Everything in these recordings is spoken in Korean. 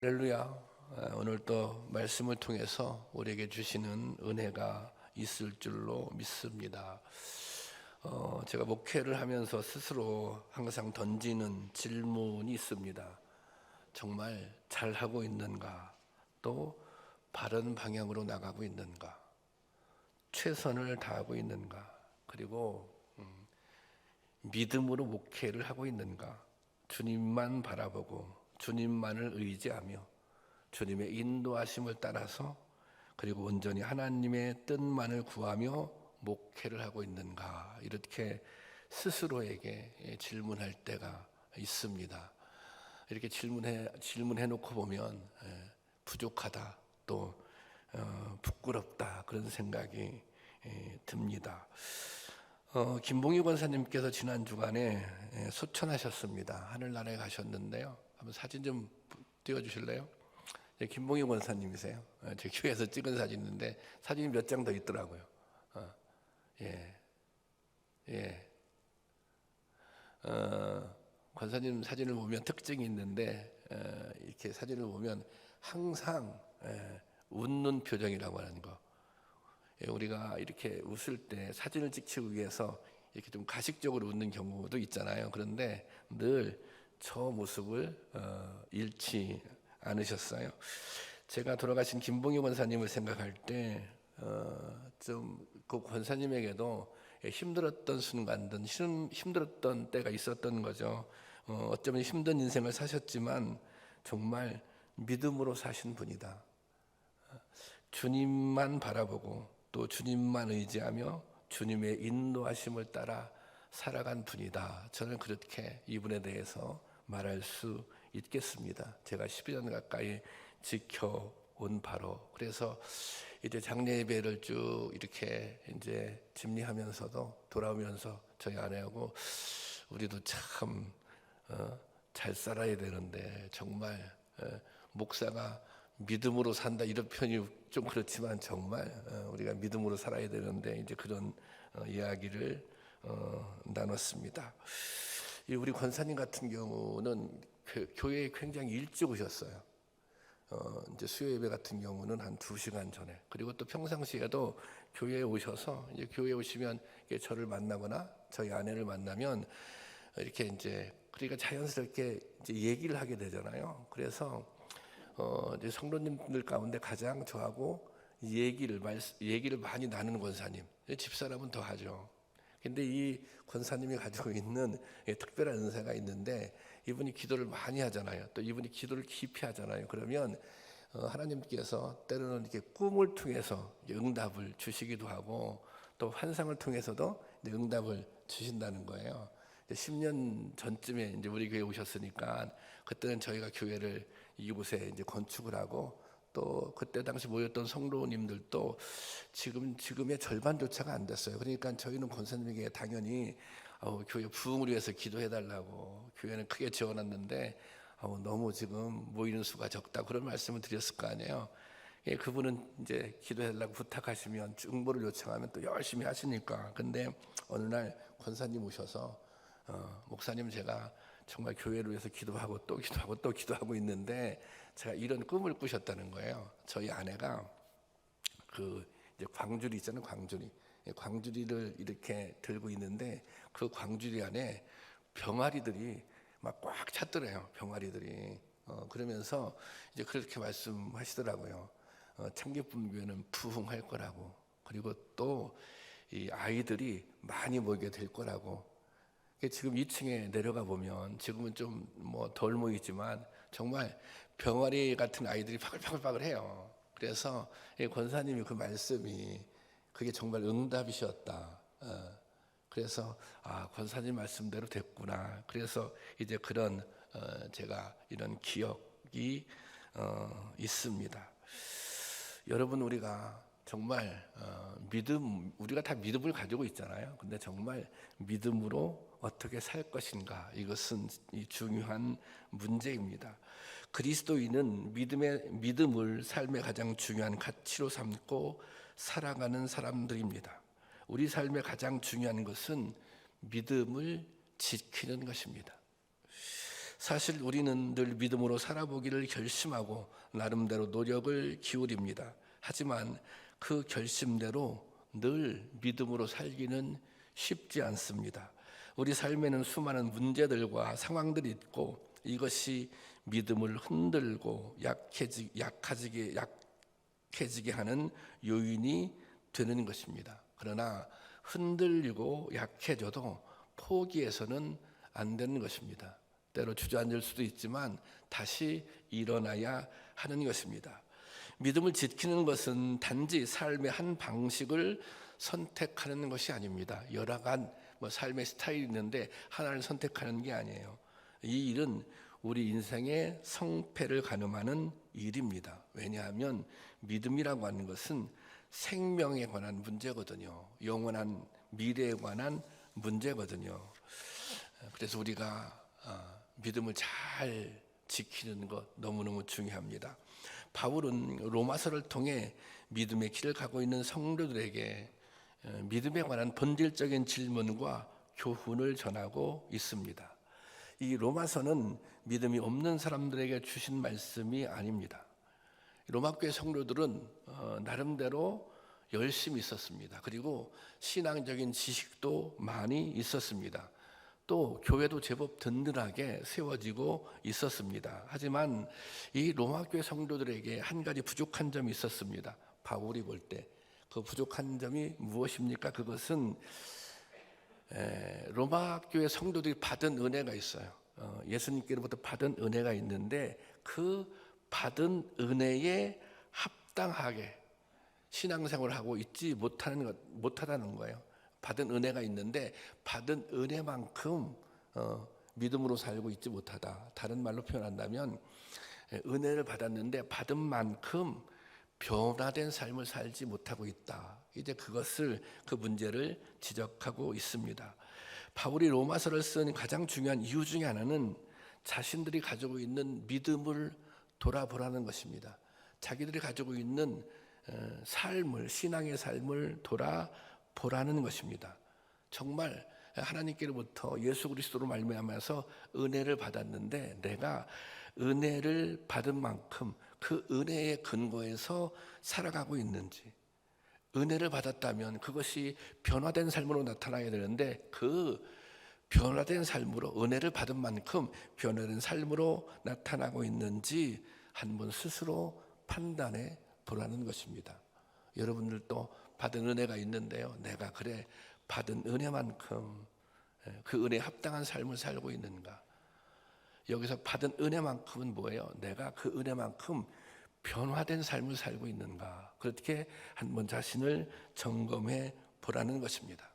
할렐루야. 오늘 또 말씀을 통해서 우리에게 주시는 은혜가 있을 줄로 믿습니다. 제가 목회를 하면서 스스로 항상 던지는 질문이 있습니다. 정말 잘하고 있는가? 또 바른 방향으로 나가고 있는가? 최선을 다하고 있는가? 그리고 믿음으로 목회를 하고 있는가? 주님만 바라보고 주님만을 의지하며 주님의 인도하심을 따라서 그리고 온전히 하나님의 뜻만을 구하며 목회를 하고 있는가? 이렇게 스스로에게 질문할 때가 있습니다. 이렇게 질문해 놓고 보면 부족하다, 또 부끄럽다, 그런 생각이 듭니다. 김봉희 권사님께서 지난 주간에 소천하셨습니다. 하늘나라에 가셨는데요. 한번 사진 좀 띄워주실래요? 김봉희 권사님이세요. 제 교회에서 찍은 사진인데 사진이 몇 장 더 있더라고요. 예, 예. 권사님 사진을 보면 특징이 있는데 이렇게 사진을 보면 항상 웃는 표정이라고 하는 거. 우리가 이렇게 웃을 때 사진을 찍기 위해서 이렇게 좀 가식적으로 웃는 경우도 있잖아요. 그런데 늘 저 모습을 잃지 않으셨어요. 제가 돌아가신 김봉희 권사님을 생각할 때 좀 그 권사님에게도 힘들었던 순간들, 힘들었던 때가 있었던 거죠. 어쩌면 힘든 인생을 사셨지만 정말 믿음으로 사신 분이다. 주님만 바라보고 또 주님만 의지하며 주님의 인도하심을 따라 살아간 분이다. 저는 그렇게 이분에 대해서 말할 수 있겠습니다. 제가 12년 가까이 지켜온 바로. 그래서 이제 장례 예배를 쭉 이렇게 이제 집리하면서도 돌아오면서 저희 아내하고 우리도 참 잘 살아야 되는데 정말 목사가 믿음으로 산다 이런 표현이 좀 그렇지만 정말 우리가 믿음으로 살아야 되는데 이제 그런 이야기를 나눴습니다. 우리 권사님 같은 경우는 교회에 굉장히 일찍 오셨어요. 이제 수요 예배 같은 경우는 한 2시간 전에, 그리고 또 평상시에도 교회에 오셔서 이제 교회에 오시면 저를 만나거나 저희 아내를 만나면 이렇게 이제 그러니까 자연스럽게 이제 얘기를 하게 되잖아요. 그래서 이제 성도님들 가운데 가장 저하고 얘기를 많이 나누는 권사님, 집사람은 더 하죠. 근데 이 권사님이 가지고 있는 특별한 은사가 있는데 이분이 기도를 많이 하잖아요. 또 이분이 기도를 깊이 하잖아요. 그러면 하나님께서 때로는 이렇게 꿈을 통해서 응답을 주시기도 하고 또 환상을 통해서도 응답을 주신다는 거예요. 10년 전쯤에 이제 우리 교회 오셨으니까 그때는 저희가 교회를 이곳에 이제 건축을 하고 또 그때 당시 모였던 성도님들도 지금의 절반조차가 안 됐어요. 그러니까 저희는 권사님에게 당연히 교회 부흥을 위해서 기도해달라고 교회는 크게 지어놨는데 너무 지금 모이는 수가 적다 그런 말씀을 드렸을 거 아니에요. 예, 그분은 이제 기도해달라고 부탁하시면 중보를 요청하면 또 열심히 하시니까. 근데 어느 날 권사님 오셔서 목사님, 제가 정말 교회를 위해서 기도하고 또 기도하고 또 기도하고 있는데 제가 이런 꿈을 꾸셨다는 거예요. 저희 아내가 그 이제 광주리 있잖아요. 광주리를 이렇게 들고 있는데 그 광주리 안에 병아리들이 막 꽉 찼더래요. 병아리들이. 그러면서 이제 그렇게 말씀하시더라고요. 창기분교회는 부흥할 거라고, 그리고 또 이 아이들이 많이 모이게 될 거라고. 지금 2층에 내려가 보면 지금은 좀 뭐 덜 모이지만 정말 병아리 같은 아이들이 파글파글해요. 그래서 권사님이 그 말씀이 그게 정말 응답이셨다. 그래서 권사님 말씀대로 됐구나. 그래서 이제 그런 제가 이런 기억이 있습니다. 여러분, 우리가 정말 우리가 다 믿음을 가지고 있잖아요. 근데 정말 믿음으로 어떻게 살 것인가, 이것은 이 중요한 문제입니다. 그리스도인은 믿음을 삶의 가장 중요한 가치로 삼고 살아가는 사람들입니다. 우리 삶의 가장 중요한 것은 믿음을 지키는 것입니다. 사실 우리는 늘 믿음으로 살아보기를 결심하고 나름대로 노력을 기울입니다. 하지만 그 결심대로 늘 믿음으로 살기는 쉽지 않습니다. 우리 삶에는 수많은 문제들과 상황들이 있고 이것이 믿음을 흔들고 약해지게 하는 요인이 되는 것입니다. 그러나 흔들리고 약해져도 포기해서는 안 되는 것입니다. 때로 주저앉을 수도 있지만 다시 일어나야 하는 것입니다. 믿음을 지키는 것은 단지 삶의 한 방식을 선택하는 것이 아닙니다. 여러 가지 삶의 스타일이 있는데 하나를 선택하는 게 아니에요. 이 일은 우리 인생의 성패를 가늠하는 일입니다. 왜냐하면 믿음이라고 하는 것은 생명에 관한 문제거든요. 영원한 미래에 관한 문제거든요. 그래서 우리가 믿음을 잘 지키는 것 너무너무 중요합니다. 바울은 로마서를 통해 믿음의 길을 가고 있는 성도들에게 믿음에 관한 본질적인 질문과 교훈을 전하고 있습니다. 이 로마서는 믿음이 없는 사람들에게 주신 말씀이 아닙니다. 로마교회 성도들은 나름대로 열심히 있었습니다. 그리고 신앙적인 지식도 많이 있었습니다. 또 교회도 제법 든든하게 세워지고 있었습니다. 하지만 이 로마교회 성도들에게 한 가지 부족한 점이 있었습니다. 바울이 볼 때 그 부족한 점이 무엇입니까? 그것은 로마교회 성도들이 받은 은혜가 있어요. 예수님께로부터 받은 은혜가 있는데 그 받은 은혜에 합당하게 신앙생활을 하고 있지 못하다는 거예요. 받은 은혜가 있는데 받은 은혜만큼 믿음으로 살고 있지 못하다. 다른 말로 표현한다면 은혜를 받았는데 받은 만큼 변화된 삶을 살지 못하고 있다. 이제 그 문제를 지적하고 있습니다. 바울이 로마서를 쓴 가장 중요한 이유 중에 하나는 자신들이 가지고 있는 믿음을 돌아보라는 것입니다. 자기들이 가지고 있는 신앙의 삶을 돌아보라는 것입니다. 정말 하나님께로부터 예수 그리스도로 말미암아서 은혜를 받았는데 내가 은혜를 받은 만큼 그 은혜의 근거에서 살아가고 있는지, 은혜를 받았다면 그것이 변화된 삶으로 나타나야 되는데 그 변화된 삶으로 은혜를 받은 만큼 변화된 삶으로 나타나고 있는지 한번 스스로 판단해 보라는 것입니다. 여러분들도 받은 은혜가 있는데요. 내가 받은 은혜만큼 그 은혜에 합당한 삶을 살고 있는가? 여기서 받은 은혜만큼은 뭐예요? 내가 그 은혜만큼 변화된 삶을 살고 있는가? 그렇게 한번 자신을 점검해 보라는 것입니다.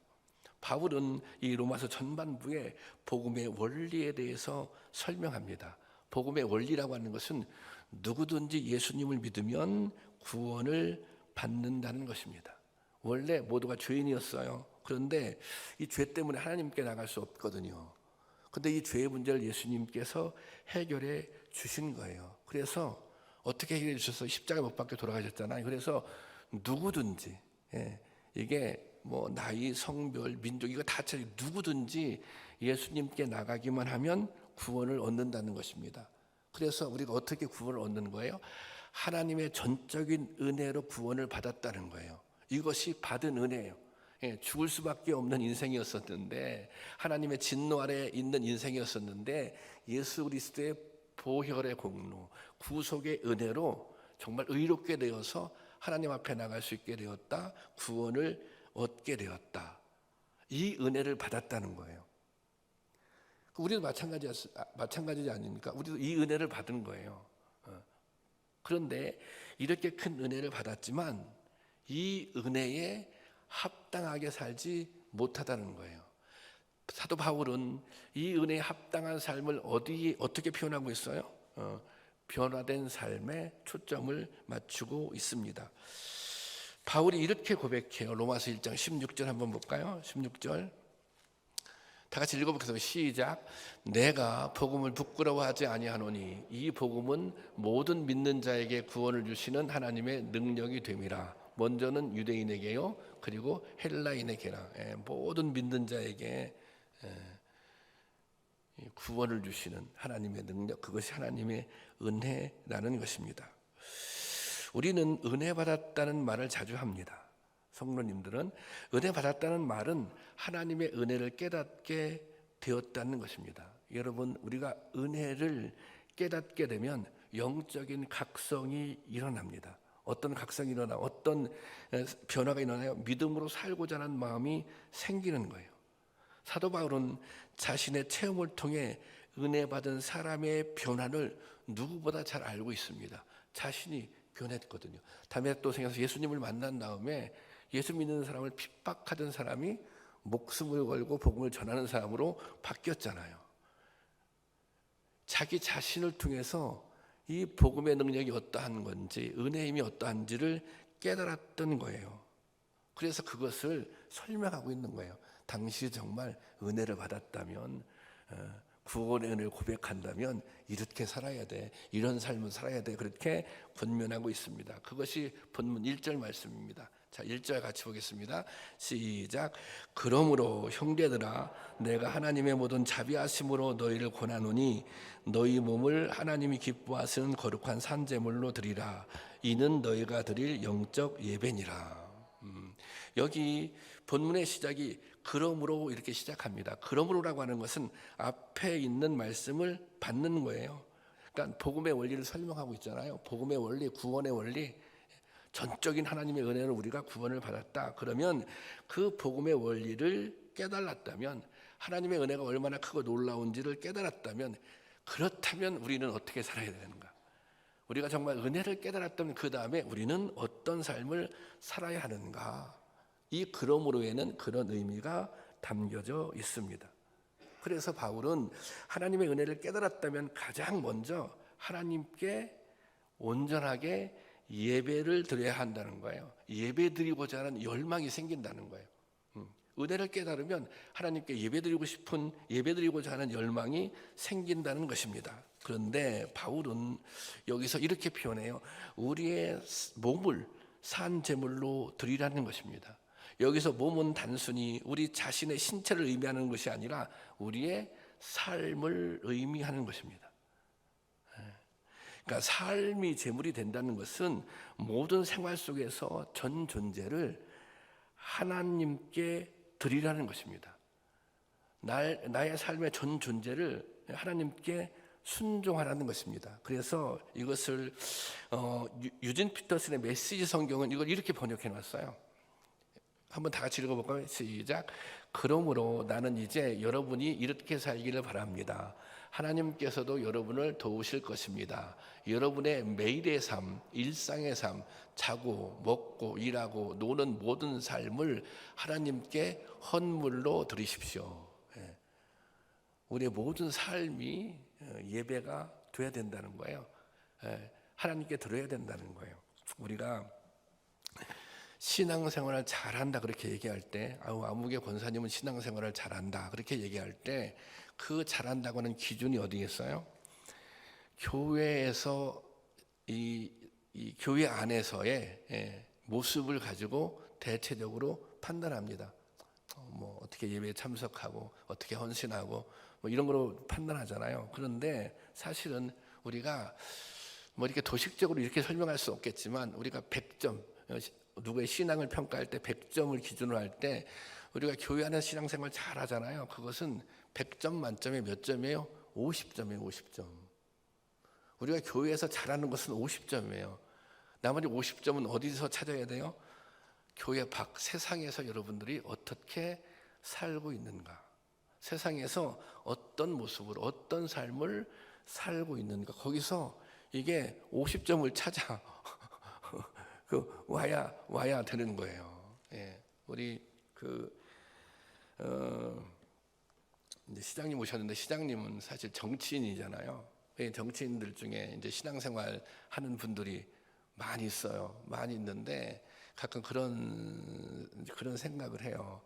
바울은 이 로마서 전반부에 복음의 원리에 대해서 설명합니다. 복음의 원리라고 하는 것은 누구든지 예수님을 믿으면 구원을 받는다는 것입니다. 원래 모두가 죄인이었어요. 그런데 이 죄 때문에 하나님께 나갈 수 없거든요. 근데 이 죄의 문제를 예수님께서 해결해 주신 거예요. 그래서 어떻게 해결해 주셔서 십자가 못 박혀 돌아가셨잖아요. 그래서 누구든지 이게 나이, 성별, 민족 이거 다 차리 누구든지 예수님께 나가기만 하면 구원을 얻는다는 것입니다. 그래서 우리가 어떻게 구원을 얻는 거예요? 하나님의 전적인 은혜로 구원을 받았다는 거예요. 이것이 받은 은혜예요. 죽을 수밖에 없는 인생이었었는데 하나님의 진노 아래 있는 인생이었었는데 예수 그리스도의 보혈의 공로, 구속의 은혜로 정말 의롭게 되어서 하나님 앞에 나갈 수 있게 되었다. 구원을 얻게 되었다. 이 은혜를 받았다는 거예요. 우리도 마찬가지지 아닙니까? 우리도 이 은혜를 받은 거예요. 그런데 이렇게 큰 은혜를 받았지만 이 은혜에 합당하게 살지 못하다는 거예요. 사도 바울은 이 은혜에 합당한 삶을 어떻게 표현하고 있어요? 변화된 삶에 초점을 맞추고 있습니다. 바울이 이렇게 고백해요. 로마서 1장 16절 한번 볼까요? 16절 다 같이 읽어보겠습니다. 시작. 내가 복음을 부끄러워하지 아니하노니 이 복음은 모든 믿는 자에게 구원을 주시는 하나님의 능력이 됨이라. 먼저는 유대인에게요, 그리고 헬라인에게나 모든 믿는 자에게 구원을 주시는 하나님의 능력, 그것이 하나님의 은혜라는 것입니다. 우리는 은혜 받았다는 말을 자주 합니다. 성도님들은 은혜 받았다는 말은 하나님의 은혜를 깨닫게 되었다는 것입니다. 여러분, 우리가 은혜를 깨닫게 되면 영적인 각성이 일어납니다. 어떤 각성이 일어나, 어떤 변화가 일어나요? 믿음으로 살고자 하는 마음이 생기는 거예요. 사도 바울은 자신의 체험을 통해 은혜 받은 사람의 변화를 누구보다 잘 알고 있습니다. 자신이 변했거든요. 다메섹도성에서 예수님을 만난 다음에 예수 믿는 사람을 핍박하던 사람이 목숨을 걸고 복음을 전하는 사람으로 바뀌었잖아요. 자기 자신을 통해서 이 복음의 능력이 어떠한 건지, 은혜의 힘이 어떠한지를 깨달았던 거예요. 그래서 그것을 설명하고 있는 거예요. 당시 정말 은혜를 받았다면, 구원의 은혜를 고백한다면 이렇게 살아야 돼, 이런 삶을 살아야 돼, 그렇게 권면하고 있습니다. 그것이 본문 1절 말씀입니다. 자, 1절 같이 보겠습니다. 시작. 그러므로 형제들아, 내가 하나님의 모든 자비하심으로 너희를 권하노니 너희 몸을 하나님이 기뻐하시는 거룩한 산제물로 드리라. 이는 너희가 드릴 영적 예배니라. 여기 본문의 시작이 그러므로 이렇게 시작합니다. 그러므로라고 하는 것은 앞에 있는 말씀을 받는 거예요. 그러니까 복음의 원리를 설명하고 있잖아요. 복음의 원리, 구원의 원리, 전적인 하나님의 은혜로 우리가 구원을 받았다. 그러면 그 복음의 원리를 깨달았다면, 하나님의 은혜가 얼마나 크고 놀라운지를 깨달았다면, 그렇다면 우리는 어떻게 살아야 되는가? 우리가 정말 은혜를 깨달았다면 그 다음에 우리는 어떤 삶을 살아야 하는가? 이 그러므로에는 그런 의미가 담겨져 있습니다. 그래서 바울은 하나님의 은혜를 깨달았다면 가장 먼저 하나님께 온전하게 예배를 드려야 한다는 거예요. 예배 드리고자 하는 열망이 생긴다는 거예요. 은혜를 깨달으면 하나님께 예배드리고 싶은, 예배드리고자 하는 열망이 생긴다는 것입니다. 그런데 바울은 여기서 이렇게 표현해요. 우리의 몸을 산 제물로 드리라는 것입니다. 여기서 몸은 단순히 우리 자신의 신체를 의미하는 것이 아니라 우리의 삶을 의미하는 것입니다. 그러니까 삶이 제물이 된다는 것은 모든 생활 속에서 전 존재를 하나님께 드리라는 것입니다. 나의 삶의 전 존재를 하나님께 순종하라는 것입니다. 그래서 이것을 유진 피터슨의 메시지 성경은 이걸 이렇게 번역해 놨어요. 한번 다 같이 읽어볼까요? 시작. 그러므로 나는 이제 여러분이 이렇게 살기를 바랍니다. 하나님께서도 여러분을 도우실 것입니다. 여러분의 매일의 삶, 일상의 삶, 자고 먹고 일하고 노는 모든 삶을 하나님께 헌물로 드리십시오. 우리의 모든 삶이 예배가 돼야 된다는 거예요. 하나님께 드려야 된다는 거예요. 우리가 신앙생활을 잘한다 그렇게 얘기할 때, 아무개 권사님은 신앙생활을 잘한다 그렇게 얘기할 때 그 잘한다고 하는 기준이 어디에 있어요? 교회에서 이 교회 안에서의 모습을 가지고 대체적으로 판단합니다. 뭐 어떻게 예배에 참석하고 어떻게 헌신하고 뭐 이런 거로 판단하잖아요. 그런데 사실은 우리가 뭐 이렇게 도식적으로 이렇게 설명할 수 없겠지만, 우리가 100점, 누구의 신앙을 평가할 때 100점을 기준으로 할 때 우리가 교회 안에서 신앙생활 잘 하잖아요. 그것은 100점 만점에 몇 점이에요? 50점이에요. 50점. 우리가 교회에서 잘하는 것은 50점이에요. 나머지 50점은 어디서 찾아야 돼요? 교회 밖, 세상에서 여러분들이 어떻게 살고 있는가, 세상에서 어떤 모습으로 어떤 삶을 살고 있는가, 거기서 이게 50점을 찾아 와야 되는 거예요. 우리 이제 시장님 오셨는데, 시장님은 사실 정치인이잖아요. 정치인들 중에 이제 신앙생활 하는 분들이 많이 있어요. 많이 있는데 가끔 그런 생각을 해요.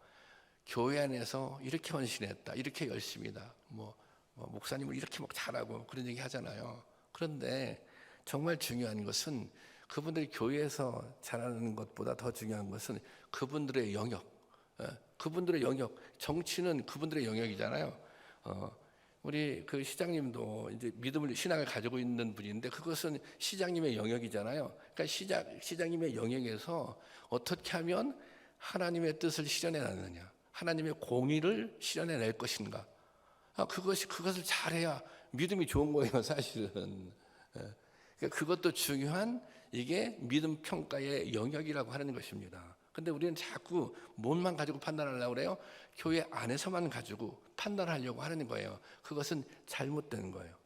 교회 안에서 이렇게 헌신했다, 이렇게 열심히다, 뭐 목사님은 이렇게 막 잘하고 그런 얘기 하잖아요. 그런데 정말 중요한 것은 그분들이 교회에서 잘하는 것보다 더 중요한 것은 그분들의 영역, 그분들의 영역, 정치는 그분들의 영역이잖아요. 우리 그 시장님도 이제 믿음을 신앙을 가지고 있는 분인데 그것은 시장님의 영역이잖아요. 그러니까 시장님의 영역에서 어떻게 하면 하나님의 뜻을 실현해 나느냐, 하나님의 공의를 실현해 낼 것인가. 그것을 잘해야 믿음이 좋은 거예요, 사실은. 그러니까 그것도 중요한 이게 믿음 평가의 영역이라고 하는 것입니다. 근데 우리는 자꾸 몸만 가지고 판단하려고 그래요. 교회 안에서만 가지고 판단하려고 하는 거예요. 그것은 잘못된 거예요.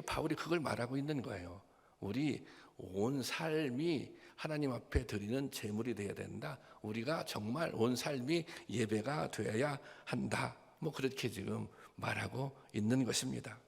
바울이 그걸 말하고 있는 거예요. 우리 온 삶이 하나님 앞에 드리는 제물이 되어야 된다. 우리가 정말 온 삶이 예배가 되어야 한다. 뭐 그렇게 지금 말하고 있는 것입니다.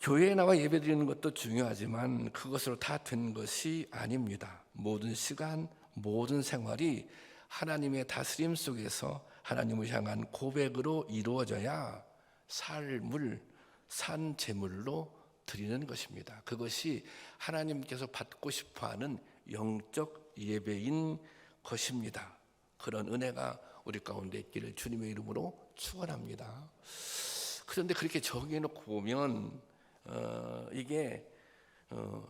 교회에 나와 예배 드리는 것도 중요하지만 그것으로 다 된 것이 아닙니다. 모든 시간, 모든 생활이 하나님의 다스림 속에서 하나님을 향한 고백으로 이루어져야 삶을 산 제물로 드리는 것입니다. 그것이 하나님께서 받고 싶어하는 영적 예배인 것입니다. 그런 은혜가 우리 가운데 있기를 주님의 이름으로 축원합니다. 그런데 그렇게 정해놓고 보면 이게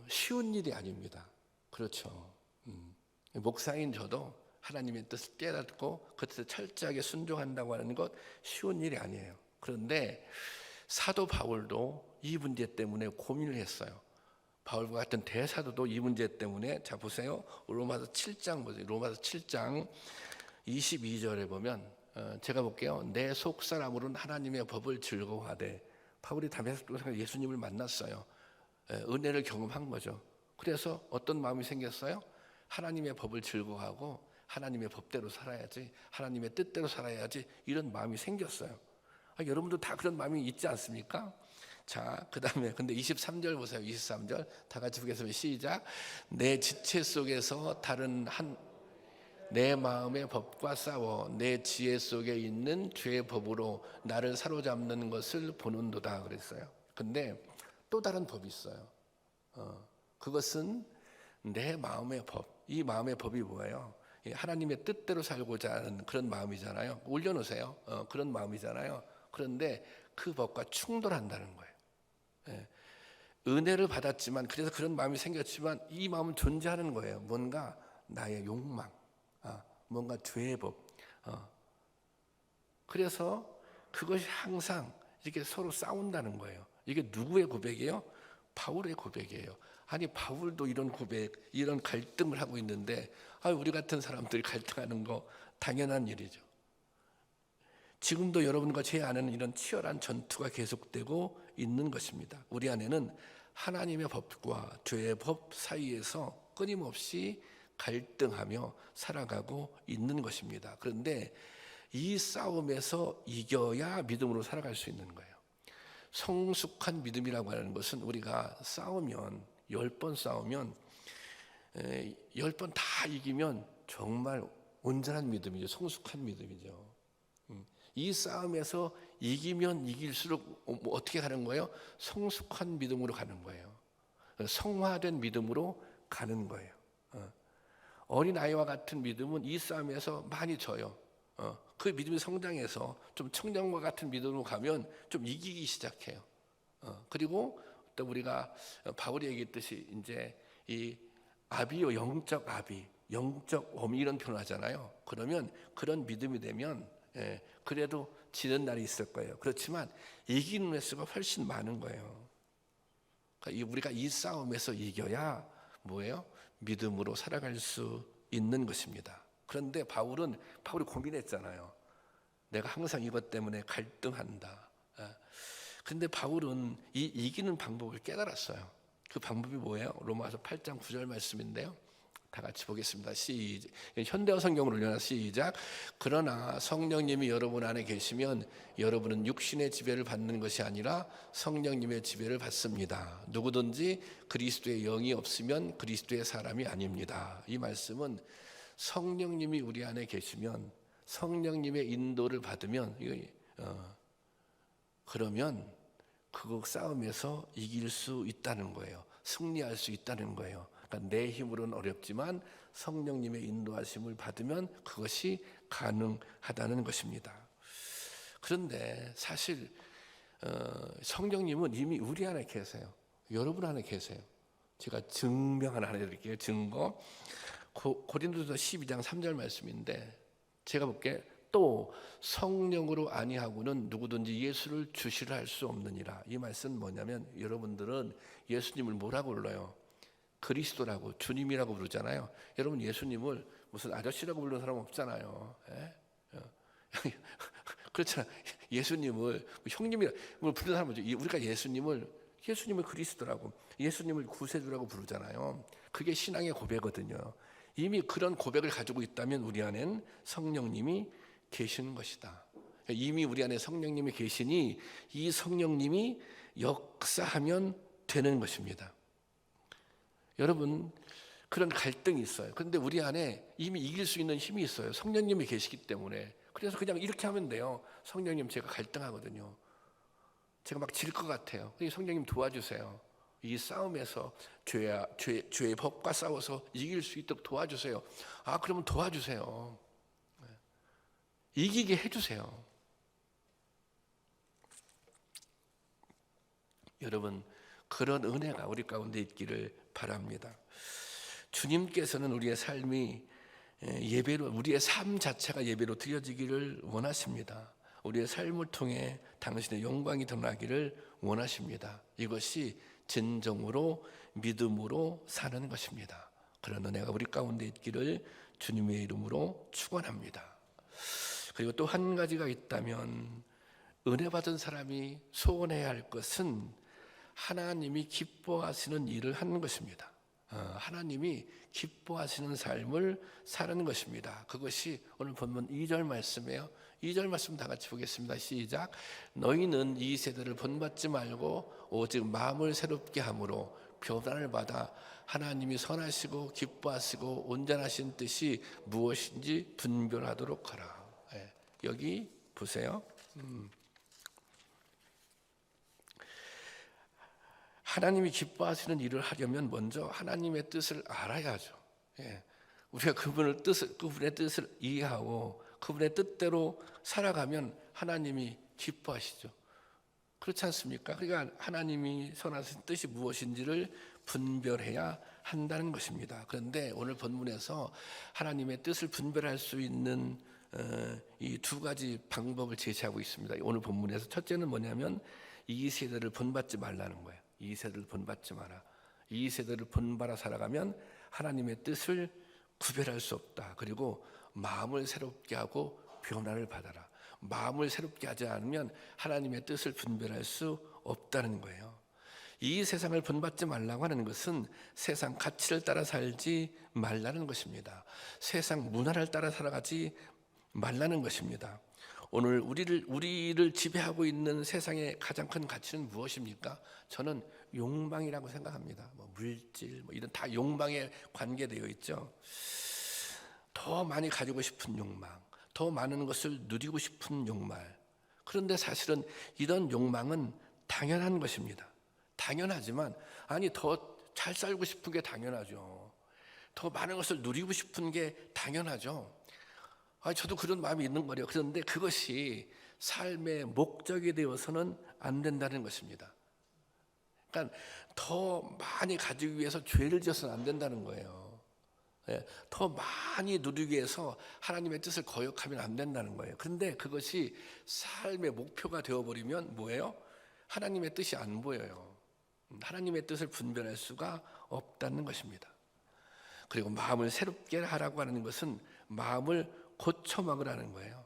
쉬운 일이 아닙니다. 그렇죠. 목사인 저도 하나님의 뜻을 깨닫고 그 뜻에 철저하게 순종한다고 하는 것 쉬운 일이 아니에요. 그런데 사도 바울도 이 문제 때문에 고민을 했어요. 바울과 같은 대사도도 이 문제 때문에, 자 보세요. 로마서 7장 보세요. 로마서 7장 22절에 보면 제가 볼게요. 내 속사람으로는 하나님의 법을 즐거워하되, 바울이 다메섹에서 예수님을 만났어요. 은혜를 경험한 거죠. 그래서 어떤 마음이 생겼어요? 하나님의 법을 즐거워하고 하나님의 법대로 살아야지, 하나님의 뜻대로 살아야지, 이런 마음이 생겼어요. 여러분도 다 그런 마음이 있지 않습니까? 자, 그 다음에 근데 23절 보세요. 23절 다 같이 보겠습니다. 시작. 내 지체 속에서 다른 내 마음의 법과 싸워 내 지혜 속에 있는 죄의 법으로 나를 사로잡는 것을 보는도다 그랬어요. 근데 또 다른 법이 있어요. 그것은 내 마음의 법. 이 마음의 법이 뭐예요? 하나님의 뜻대로 살고자 하는 그런 마음이잖아요. 올려놓으세요. 그런 마음이잖아요. 그런데 그 법과 충돌한다는 거예요. 은혜를 받았지만, 그래서 그런 마음이 생겼지만 이 마음은 존재하는 거예요. 뭔가 나의 욕망, 뭔가 죄의 법. 그래서 그것이 항상 이렇게 서로 싸운다는 거예요. 이게 누구의 고백이에요? 바울의 고백이에요. 아니, 바울도 이런 고백, 이런 갈등을 하고 있는데 우리 같은 사람들이 갈등하는 거 당연한 일이죠. 지금도 여러분과 제 안에는 이런 치열한 전투가 계속되고 있는 것입니다. 우리 안에는 하나님의 법과 죄의 법 사이에서 끊임없이 갈등하며 살아가고 있는 것입니다. 그런데 이 싸움에서 이겨야 믿음으로 살아갈 수 있는 거예요. 성숙한 믿음이라고 하는 것은 우리가 싸우면 10번 싸우면 10번 다 이기면 정말 온전한 믿음이죠. 성숙한 믿음이죠. 이 싸움에서 이기면 이길수록 어떻게 가는 거예요? 성숙한 믿음으로 가는 거예요. 성화된 믿음으로 가는 거예요. 어린아이와 같은 믿음은 이 싸움에서 많이 져요. 그 믿음이 성장해서 좀 청년과 같은 믿음으로 가면 좀 이기기 시작해요. 그리고 또 우리가 바울이 얘기했듯이 이제 이 아비요, 영적 아비, 영적 어미 이런 표현을 하잖아요. 그러면 그런 믿음이 되면 그래도 지는 날이 있을 거예요. 그렇지만 이기는 횟수가 훨씬 많은 거예요. 그러니까 우리가 이 싸움에서 이겨야 뭐예요? 믿음으로 살아갈 수 있는 것입니다. 그런데 바울이 고민했잖아요. 내가 항상 이것 때문에 갈등한다. 그런데 바울은 이 이기는 방법을 깨달았어요. 그 방법이 뭐예요? 로마서 8장 9절 말씀인데요. 다 같이 보겠습니다. 시작. 현대어 성경으로 올려놔. 시작. 그러나 성령님이 여러분 안에 계시면 여러분은 육신의 지배를 받는 것이 아니라 성령님의 지배를 받습니다. 누구든지 그리스도의 영이 없으면 그리스도의 사람이 아닙니다. 이 말씀은 성령님이 우리 안에 계시면, 성령님의 인도를 받으면 그러면 그 싸움에서 이길 수 있다는 거예요. 승리할 수 있다는 거예요. 그러니까 내 힘으로는 어렵지만 성령님의 인도하심을 받으면 그것이 가능하다는 것입니다. 그런데 사실 성령님은 이미 우리 안에 계세요. 여러분 안에 계세요. 제가 증명 하나 해드릴게요. 증거. 고린도서 12장 3절 말씀인데 제가 볼게. 또 성령으로 아니하고는 누구든지 예수를 주시라 할 수 없느니라. 이 말씀은 뭐냐면 여러분들은 예수님을 뭐라고 불러요? 그리스도라고, 주님이라고 부르잖아요. 여러분 예수님을 무슨 아저씨라고 부르는 사람 없잖아요. 그렇잖아. 예수님을 형님이라고 부르는 사람 없죠. 우리가 예수님을 그리스도라고, 예수님을 구세주라고 부르잖아요. 그게 신앙의 고백이거든요. 이미 그런 고백을 가지고 있다면 우리 안엔 성령님이 계시는 것이다. 이미 우리 안에 성령님이 계시니 이 성령님이 역사하면 되는 것입니다. 여러분, 그런 갈등이 있어요. 그런데 우리 안에 이미 이길 수 있는 힘이 있어요. 성령님이 계시기 때문에. 그래서 그냥 이렇게 하면 돼요. 성령님, 제가 갈등하거든요. 제가 막 질 것 같아요. 성령님 도와주세요. 이 싸움에서 죄의 법과 싸워서 이길 수 있도록 도와주세요. 그러면 도와주세요. 이기게 해주세요. 여러분, 그런 은혜가 우리 가운데 있기를 바랍니다. 주님께서는 우리의 삶이 예배로, 우리의 삶 자체가 예배로 드려지기를 원하십니다. 우리의 삶을 통해 당신의 영광이 드러나기를 원하십니다. 이것이 진정으로 믿음으로 사는 것입니다. 그런 은혜가 우리 가운데 있기를 주님의 이름으로 축원합니다. 그리고 또 한 가지가 있다면 은혜 받은 사람이 소원해야 할 것은 하나님이 기뻐하시는 일을 하는 것입니다. 하나님이 기뻐하시는 삶을 사는 것입니다. 그것이 오늘 본문 2절 말씀이에요. 2절 말씀 다 같이 보겠습니다. 시작. 너희는 이 세대를 본받지 말고 오직 마음을 새롭게 함으로 변화를 받아 하나님이 선하시고 기뻐하시고 온전하신 뜻이 무엇인지 분별하도록 하라. 여기 보세요. 하나님이 기뻐하시는 일을 하려면 먼저 하나님의 뜻을 알아야죠. 우리가 그분의 뜻을 이해하고 그분의 뜻대로 살아가면 하나님이 기뻐하시죠. 그렇지 않습니까? 그러니까 하나님이 선하신 뜻이 무엇인지를 분별해야 한다는 것입니다. 그런데 오늘 본문에서 하나님의 뜻을 분별할 수 있는 이 두 가지 방법을 제시하고 있습니다. 오늘 본문에서 첫째는 뭐냐면 이 세대를 본받지 말라는 거예요. 이 세대를 본받지 마라. 이 세대를 본받아 살아가면 하나님의 뜻을 구별할 수 없다. 그리고 마음을 새롭게 하고 변화를 받아라. 마음을 새롭게 하지 않으면 하나님의 뜻을 분별할 수 없다는 거예요. 이 세상을 본받지 말라고 하는 것은 세상 가치를 따라 살지 말라는 것입니다. 세상 문화를 따라 살아가지 말라는 것입니다. 오늘 우리를 지배하고 있는 세상의 가장 큰 가치는 무엇입니까? 저는 욕망이라고 생각합니다. 물질, 이런 다 욕망에 관계되어 있죠. 더 많이 가지고 싶은 욕망, 더 많은 것을 누리고 싶은 욕망. 그런데 사실은 이런 욕망은 당연한 것입니다. 당연하지만 더 잘 살고 싶은 게 당연하죠. 더 많은 것을 누리고 싶은 게 당연하죠. 저도 그런 마음이 있는 거예요. 그런데 그것이 삶의 목적이 되어서는 안 된다는 것입니다. 그러니까 더 많이 가지기 위해서 죄를 지어서는 안 된다는 거예요. 더 많이 누리기 위해서 하나님의 뜻을 거역하면 안 된다는 거예요. 그런데 그것이 삶의 목표가 되어버리면 뭐예요? 하나님의 뜻이 안 보여요. 하나님의 뜻을 분별할 수가 없다는 것입니다. 그리고 마음을 새롭게 하라고 하는 것은 마음을 고쳐먹으라는 거예요.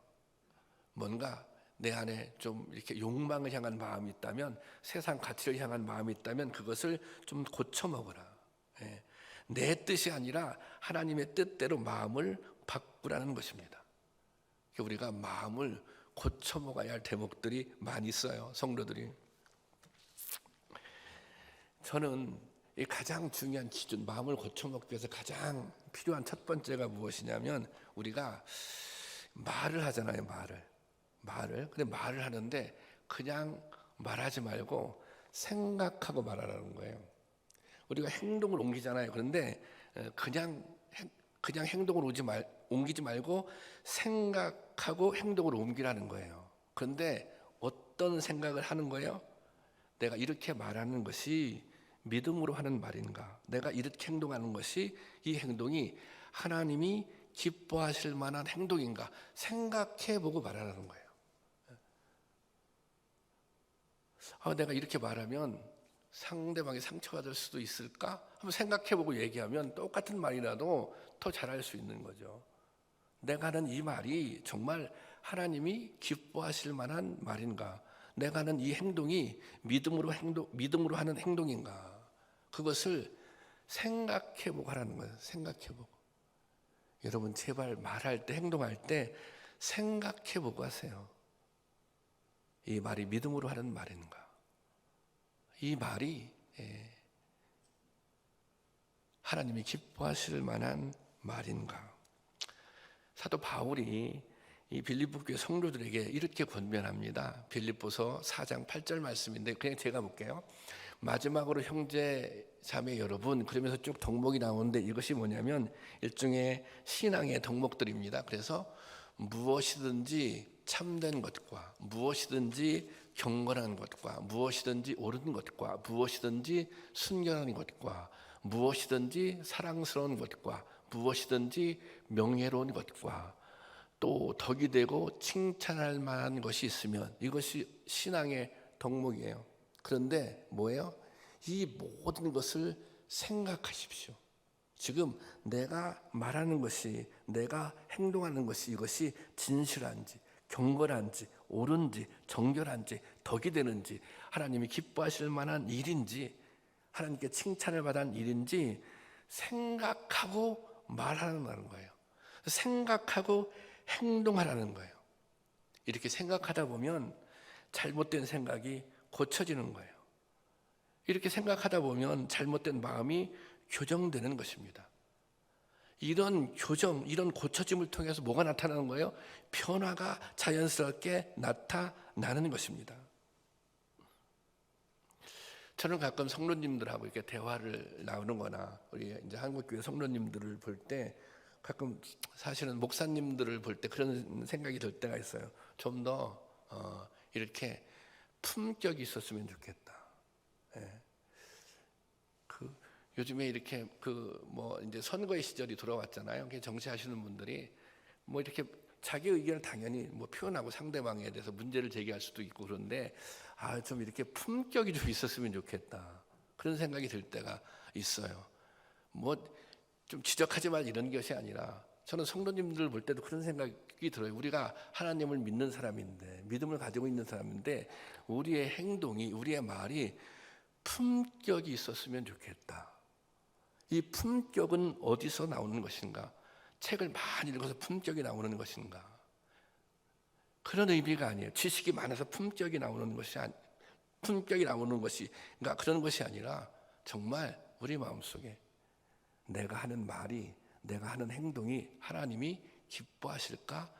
뭔가 내 안에 좀 이렇게 욕망을 향한 마음이 있다면, 세상 가치를 향한 마음이 있다면 그것을 좀 고쳐먹으라. 내 뜻이 아니라 하나님의 뜻대로 마음을 바꾸라는 것입니다. 우리가 마음을 고쳐먹어야 할 대목들이 많이 있어요. 성도들이. 저는 이 가장 중요한 기준, 마음을 고쳐먹기 위해서 가장 필요한 첫 번째가 무엇이냐면, 우리가 말을 하잖아요. 말을. 근데 말을 하는데 그냥 말하지 말고 생각하고 말하라는 거예요. 우리가 행동을 옮기잖아요. 그런데 그냥 행동을 옮기지 말고 생각하고 행동을 옮기라는 거예요. 그런데 어떤 생각을 하는 거예요? 내가 이렇게 말하는 것이 믿음으로 하는 말인가? 내가 이렇게 행동하는 것이 이 행동이 하나님이 기뻐하실 만한 행동인가? 생각해보고 말하는 거예요. 내가 이렇게 말하면 상대방이 상처가 될 수도 있을까? 한번 생각해보고 얘기하면 똑같은 말이라도 더 잘할 수 있는 거죠. 내가 하는 이 말이 정말 하나님이 기뻐하실 만한 말인가? 내가 하는 이 행동이 믿음으로 하는 행동인가? 그것을 생각해보고 하라는 거예요. 생각해보고. 여러분 제발 말할 때, 행동할 때 생각해보고 하세요. 이 말이 믿음으로 하는 말인가? 이 말이 하나님이 기뻐하실 만한 말인가? 사도 바울이 이 빌립보 교회 성도들에게 이렇게 권면합니다. 빌립보서 4장 8절 말씀인데 그냥 제가 볼게요. 마지막으로 형제 자매 여러분, 그러면서 쭉 덕목이 나오는데 이것이 뭐냐면 일종의 신앙의 덕목들입니다. 그래서 무엇이든지 참된 것과 무엇이든지 경건한 것과 무엇이든지 옳은 것과 무엇이든지 순결한 것과 무엇이든지 사랑스러운 것과 무엇이든지 명예로운 것과 또 덕이 되고 칭찬할 만한 것이 있으면 이것이 신앙의 덕목이에요. 그런데 뭐예요? 이 모든 것을 생각하십시오. 지금 내가 말하는 것이, 내가 행동하는 것이 이것이 진실한지 경건한지 옳은지 정결한지 덕이 되는지 하나님이 기뻐하실 만한 일인지 하나님께 칭찬을 받은 일인지 생각하고 말하는 거예요. 생각하고 행동하라는 거예요. 이렇게 생각하다 보면 잘못된 생각이 고쳐지는 거예요. 이렇게 생각하다 보면 잘못된 마음이 교정되는 것입니다. 이런 교정, 이런 고쳐짐을 통해서 뭐가 나타나는 거예요? 변화가 자연스럽게 나타나는 것입니다. 저는 가끔 성도님들하고 이렇게 대화를 나누는 거나 우리 이제 한국교회 성도님들을 볼 때 가끔 사실은 목사님들을 볼 때 그런 생각이 들 때가 있어요. 좀 더 이렇게 품격이 있었으면 좋겠다. 예. 요즘에 이렇게 뭐 이제 선거의 시절이 돌아왔잖아요. 정치하시는 분들이 뭐 이렇게 자기 의견을 당연히 뭐 표현하고 상대방에 대해서 문제를 제기할 수도 있고 그런데 좀 이렇게 품격이 좀 있었으면 좋겠다. 그런 생각이 들 때가 있어요. 뭐 좀 지적하지 말 이런 것이 아니라 저는 성도님들을 볼 때도 그런 생각이 들어요. 우리가 하나님을 믿는 사람인데 믿음을 가지고 있는 사람인데 우리의 행동이 우리의 말이 품격이 있었으면 좋겠다. 이 품격은 어디서 나오는 것인가? 책을 많이 읽어서 품격이 나오는 것인가? 그런 의미가 아니에요. 지식이 많아서 품격이 나오는 것이 그러니까 그런 것이 아니라 정말 우리 마음속에 내가 하는 말이, 내가 하는 행동이 하나님이 기뻐하실까?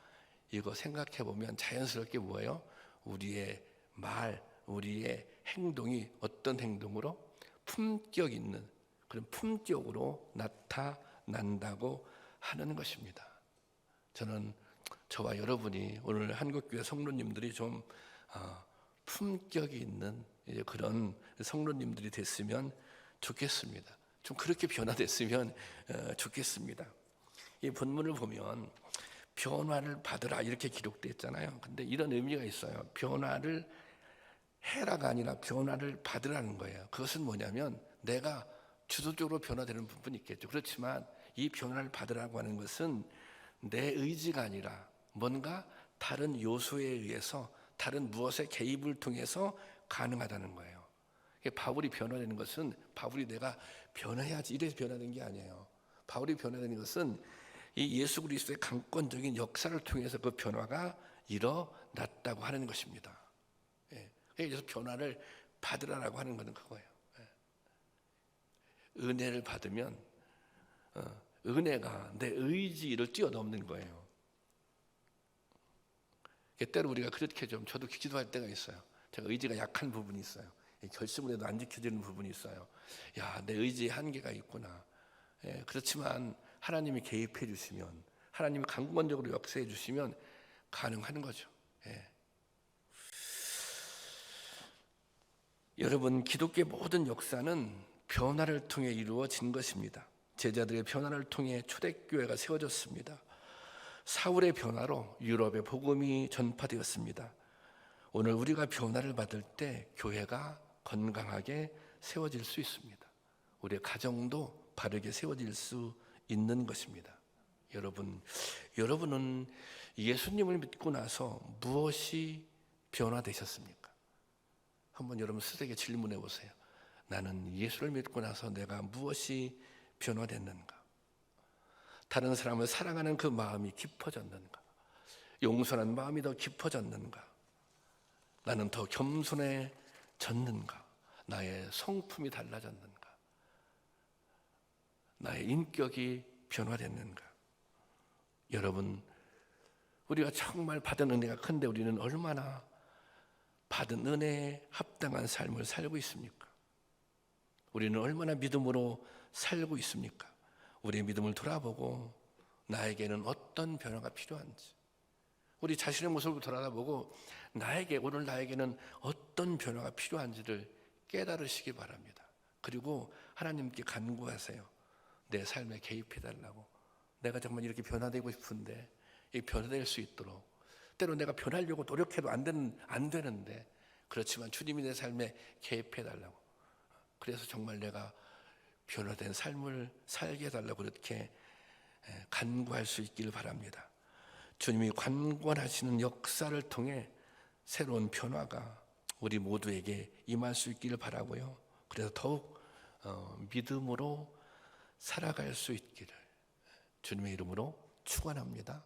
이거 생각해 보면 자연스럽게 뭐예요? 우리의 말, 우리의 행동이 어떤 행동으로? 품격 있는 그런 품격으로 나타난다고 하는 것입니다. 저는 저와 여러분이 오늘 한국교회 성도님들이 좀 품격이 있는 그런 성도님들이 됐으면 좋겠습니다. 좀 그렇게 변화됐으면 좋겠습니다. 이 본문을 보면 변화를 받으라 이렇게 기록되어 있잖아요. 근데 이런 의미가 있어요. 변화를 해라가 아니라 변화를 받으라는 거예요. 그것은 뭐냐면 내가 주도적으로 변화되는 부분이 있겠죠. 그렇지만 이 변화를 받으라고 하는 것은 내 의지가 아니라 뭔가 다른 요소에 의해서 다른 무엇의 개입을 통해서 가능하다는 거예요. 바울이 변화되는 것은 바울이 내가 변해야지 이래서 변화된 게 아니에요. 바울이 변화되는 것은 이 예수 그리스도의 강권적인 역사를 통해서 그 변화가 일어났다고 하는 것입니다. 그래서 변화를 받으라고 하는 것은 그거예요. 은혜를 받으면 은혜가 내 의지를 뛰어넘는 거예요. 때로 우리가 그렇게 좀 저도 기도할 때가 있어요. 제가 의지가 약한 부분이 있어요. 결심을 해도 안 지켜지는 부분이 있어요. 야, 내 의지에 한계가 있구나. 그렇지만 하나님이 개입해 주시면 하나님이 강권적으로 역사해 주시면 가능한 거죠. 여러분, 기독교의 모든 역사는 변화를 통해 이루어진 것입니다. 제자들의 변화를 통해 초대교회가 세워졌습니다. 사울의 변화로 유럽의 복음이 전파되었습니다. 오늘 우리가 변화를 받을 때 교회가 건강하게 세워질 수 있습니다. 우리의 가정도 바르게 세워질 수 있는 것입니다. 여러분은 예수님을 믿고 나서 무엇이 변화되셨습니까? 한번 여러분 스스로에게 질문해 보세요. 나는 예수를 믿고 나서 내가 무엇이 변화됐는가? 다른 사람을 사랑하는 그 마음이 깊어졌는가? 용서하는 마음이 더 깊어졌는가? 나는 더 겸손해졌는가? 나의 성품이 달라졌는가? 나의 인격이 변화됐는가? 여러분, 우리가 정말 받은 은혜가 큰데 우리는 얼마나 받은 은혜에 합당한 삶을 살고 있습니까? 우리는 얼마나 믿음으로 살고 있습니까? 우리의 믿음을 돌아보고 나에게는 어떤 변화가 필요한지, 우리 자신의 모습을 돌아보고 오늘 나에게는 어떤 변화가 필요한지를 깨달으시기 바랍니다. 그리고 하나님께 간구하세요. 내 삶에 개입해달라고. 내가 정말 이렇게 변화되고 싶은데 이 변화될 수 있도록, 때로 내가 변하려고 노력해도 안 되는데, 그렇지만 주님이 내 삶에 개입해달라고, 그래서 정말 내가 변화된 삶을 살게 해달라고 그렇게 간구할 수 있기를 바랍니다. 주님이 관건하시는 역사를 통해 새로운 변화가 우리 모두에게 임할 수 있기를 바라고요. 그래서 더욱 믿음으로 살아갈 수 있기를 주님의 이름으로 축원합니다.